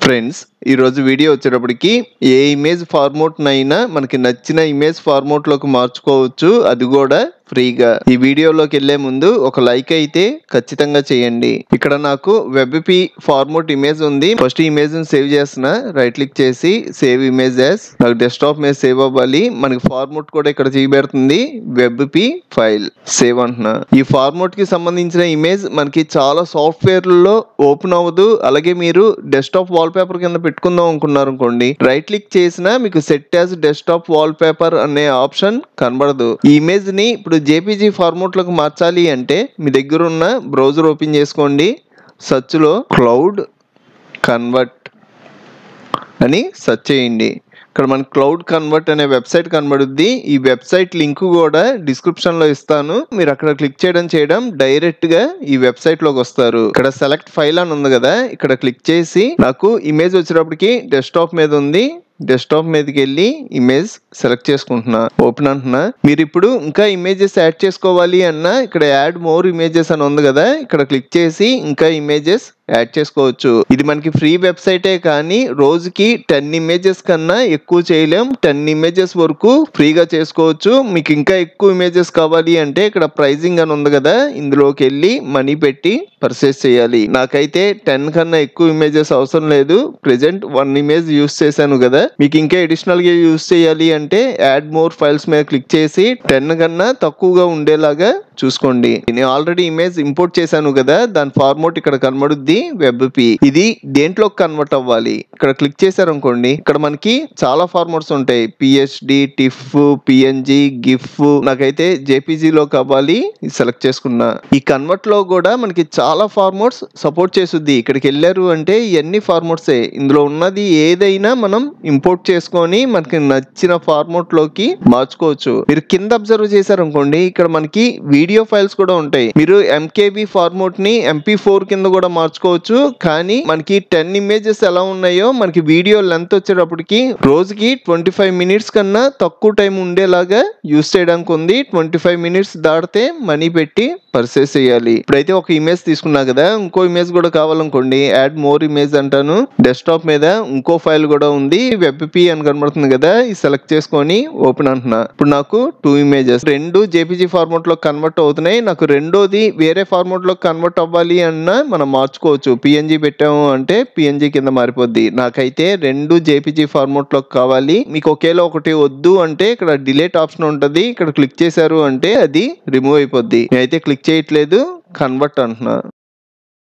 Friends ఈ రోజు video వచ్చేటప్పటికి ఏ ఇమేజ్ ఫార్మాట్ నైనా మనకి నచ్చిన ఇమేజ్ ఫార్మాట్ లోకి మార్చుకోవచ్చు, అది కూడా ఫ్రీగా. ఈ వీడియోలోకి వెళ్లే ముందు ఒక లైక్ అయితే ఖచ్చితంగా చేయండి. ఇక్కడ నాకు వెబ్పి ఫార్మాట్ ఇమేజ్ ఉంది. ఫస్ట్ ఇమేజ్ ని సేవ్ చేస్తున్నా, రైట్ క్లిక్ చేసి సేవ్ ఇమేజ్ యాస్. నాకు డెస్క్టాప్ మీద సేవ్ అవ్వాలి. మనకి ఫార్మాట్ కూడా ఇక్కడ చూపెడుతుంది వెబ్పి ఫైల్. సేవ్ అంటున్నా. ఈ ఫార్మాట్ కి సంబంధించిన ఇమేజ్ మనకి చాలా సాఫ్ట్వేర్లలో ఓపెన్ అవ్వదు. అలాగే మీరు డెస్క్టాప్ వాల్ పేపర్ కింద పెట్టుకుందాం అనుకున్నారు అనుకోండి, రైట్ క్లిక్ చేసినా మీకు set as desktop wall paper అనే ఆప్షన్ కనబడదు. ఈ ఇమేజ్ ని ఇప్పుడు జేపీజీ ఫార్మాట్ లోకి మార్చాలి అంటే మీ దగ్గర ఉన్న బ్రౌజర్ ఓపెన్ చేసుకోండి. సెర్చ్ లో క్లౌడ్ కన్వర్ట్ అని సెర్చ్ చేయండి. ఇక్కడ మనకి క్లౌడ్ కన్వర్ట్ అనే వెబ్సైట్ కనబడుద్ది. ఈ వెబ్సైట్ లింక్ కూడా డిస్క్రిప్షన్ లో ఇస్తాను. మీరు అక్కడ క్లిక్ చేయడం డైరెక్ట్ గా ఈ వెబ్సైట్ లోకి వస్తారు. ఇక్కడ సెలెక్ట్ ఫైల్ అని ఉంది కదా, ఇక్కడ క్లిక్ చేసి నాకు ఇమేజ్ వచ్చేటప్పటికి డెస్క్టాప్ మీద ఉంది. డెస్క్టాప్ మీదకి వెళ్ళి ఇమేజ్ సెలెక్ట్ చేసుకుంటున్నా, ఓపెన్ అంటున్నా. మీరు ఇప్పుడు ఇంకా ఇమేజెస్ యాడ్ చేసుకోవాలి అన్నా ఇక్కడ యాడ్ మోర్ ఇమేజెస్ అని ఉంది కదా, ఇక్కడ క్లిక్ చేసి ఇంకా ఇమేజెస్ యాడ్ చేసుకోవచ్చు. ఇది మనకి ఫ్రీ వెబ్సైటే కానీ రోజుకి 10 ఇమేజెస్ కన్నా ఎక్కువ చేయలేం. 10 ఇమేజెస్ వరకు ఫ్రీగా చేసుకోవచ్చు. మీకు ఇంకా ఎక్కువ ఇమేజెస్ కావాలి అంటే ఇక్కడ ప్రైజింగ్ అని ఉంది కదా, ఇందులోకి వెళ్ళి మనీ పెట్టి పర్చేస్ చేయాలి. నాకైతే 10 కన్నా ఎక్కువ ఇమేజెస్ అవసరం లేదు. ప్రెజెంట్ 1 ఇమేజ్ యూస్ చేశాను కదా. మీకు ఇంకా అడిషనల్ గా యూస్ చేయాలి అంటే యాడ్ మోర్ ఫైల్స్ మీద క్లిక్ చేసి 10 కన్నా తక్కువగా ఉండేలాగా చూసుకోండి. నేను ఆల్రెడీ ఇమేజ్ ఇంపోర్ట్ చేశాను కదా, దాని ఫార్మాట్ ఇక్కడ కనబడుద్ది వెబ్పి. ఇది దేంట్లో కన్వర్ట్ అవ్వాలి, ఇక్కడ క్లిక్ చేశారు అనుకోండి, ఇక్కడ మనకి చాలా ఫార్మాట్స్ ఉంటాయి. PHD, TIFF, PNG, GIF. నాకైతే జేపీజీ లో కావాలి, సెలెక్ట్ చేసుకున్నా. ఈ కన్వర్ట్ లో కూడా మనకి చాలా ఫార్మాట్స్ సపోర్ట్ చేస్తుంది. ఇక్కడికి వెళ్ళారు అంటే ఇవన్నీ ఫార్మాట్సే. ఇందులో ఉన్నది ఏదైనా మనం ఇంపోర్ట్ చేసుకొని మనకి నచ్చిన ఫార్మాట్ లోకి మార్చుకోవచ్చు. మీరు కింద అబ్జర్వ్ చేశారు అనుకోండి, ఇక్కడ మనకి వీడియో ఫైల్స్ కూడా ఉంటాయి. మీరు ఎంకేబీ ఫార్మాట్ ని MP4 కింద కూడా మార్చుకోవచ్చు. కానీ మనకి 10 ఇమేజెస్ ఎలా ఉన్నాయో మనకి వీడియో లెంత్ వచ్చేటప్పటికి రోజుకి 25 మినిట్స్ కన్నా తక్కువ టైం ఉండేలాగా యూస్ చేయడానికి ఉంది. 25 మినిట్స్ దాటితే మనీ పెట్టి పర్చేస్ చేయాలి. ఇప్పుడైతే ఒక ఇమేజ్ తీసుకున్నా కదా, ఇంకో ఇమేజ్ కూడా కావాలనుకోండి, యాడ్ మోర్ ఇమేజ్ అంటాను. డెస్క్టాప్ మీద ఇంకో ఫైల్ కూడా ఉంది, వెబ్పి అని కనబడుతుంది కదా, ఇది సెలెక్ట్ చేసుకొని ఓపెన్ అంటున్నా. ఇప్పుడు నాకు 2 ఇమేజెస్, 2 జేపీజీ ఫార్మాట్ లో కన్వర్ట్ అవుతున్నాయి. నాకు రెండోది వేరే ఫార్మాట్ లో కన్వర్ట్ అవ్వాలి అన్నా మనం మార్చుకోవచ్చు. పిఎన్జి పెట్టాము అంటే పిఎన్జి కింద మారిపోద్ది. నాకైతే 2 జేపీజీ ఫార్మాట్ లో కావాలి. మీకు ఒకేలా ఒకటి వద్దు అంటే ఇక్కడ డిలీట్ ఆప్షన్ ఉంటది, ఇక్కడ క్లిక్ చేశారు అంటే అది రిమూవ్ అయిపోద్ది. నేనైతే క్లిక్ చేయట్లేదు, కన్వర్ట్ అంటున్నా.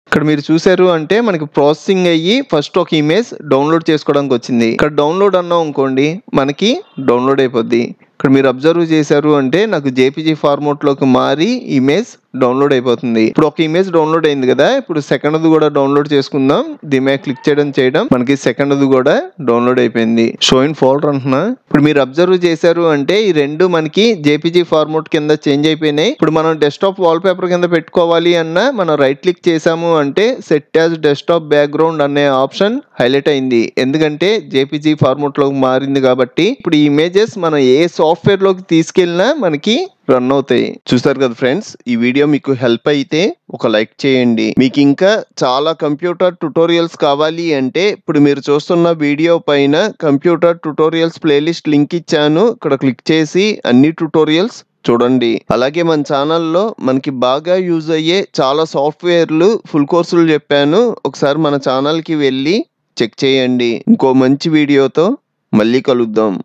ఇక్కడ మీరు చూసారు అంటే మనకి ప్రాసెసింగ్ అయ్యి ఫస్ట్ ఒక ఇమేజ్ డౌన్లోడ్ చేసుకోవడానికి వచ్చింది. ఇక్కడ డౌన్లోడ్ అన్నాం అనుకోండి, మనకి డౌన్లోడ్ అయిపోద్ది. ఇక్కడ మీరు అబ్జర్వ్ చేశారు అంటే నాకు జేపీజీ ఫార్మాట్ లోకి మారి ఇమేజ్ డౌన్లోడ్ అయిపోతుంది. ఇప్పుడు ఒక ఇమేజ్ డౌన్లోడ్ అయింది కదా, ఇప్పుడు సెకండ్ కూడా డౌన్లోడ్ చేసుకుందాం. దీని మీద క్లిక్ చేయడం మనకి సెకండ్ కూడా డౌన్లోడ్ అయిపోయింది. షో ఇన్ ఫోల్డర్ అంటున్నా. ఇప్పుడు మీరు అబ్జర్వ్ చేశారు అంటే ఈ 2 మనకి జేపీజీ ఫార్మాట్ కింద చేంజ్ అయిపోయినాయి. ఇప్పుడు మనం డెస్క్టాప్ వాల్ పేపర్ కింద పెట్టుకోవాలి అన్నా మనం రైట్ క్లిక్ చేసాము అంటే సెట్ యాజ్ డెస్క్టాప్ బ్యాక్గ్రౌండ్ అనే ఆప్షన్ హైలైట్ అయింది. ఎందుకంటే జేపీజీ ఫార్మాట్ లోకి మారింది కాబట్టి. ఇప్పుడు ఈ ఇమేజెస్ మనం ఏ సాఫ్ట్వేర్ లోకి తీసుకెళ్ళినా మనకి రన్ అవుతాయి. చూసారు కదా ఫ్రెండ్స్, ఈ వీడియో మీకు హెల్ప్ అయితే ఒక లైక్ చేయండి. మీకు ఇంకా చాలా కంప్యూటర్ ట్యుటోరియల్స్ కావాలి అంటే ఇప్పుడు మీరు చూస్తున్న వీడియో పైన కంప్యూటర్ ట్యుటోరియల్స్ ప్లేలిస్ట్ లింక్ ఇచ్చాను, ఇక్కడ క్లిక్ చేసి అన్ని ట్యుటోరియల్స్ చూడండి. అలాగే మన ఛానల్లో మనకి బాగా యూజ్ అయ్యే చాలా సాఫ్ట్వేర్లు ఫుల్ కోర్సులు చెప్పాను, ఒకసారి మన ఛానల్కి వెళ్ళి చెక్ చేయండి. ఇంకో మంచి వీడియోతో మళ్ళీ కలుద్దాం.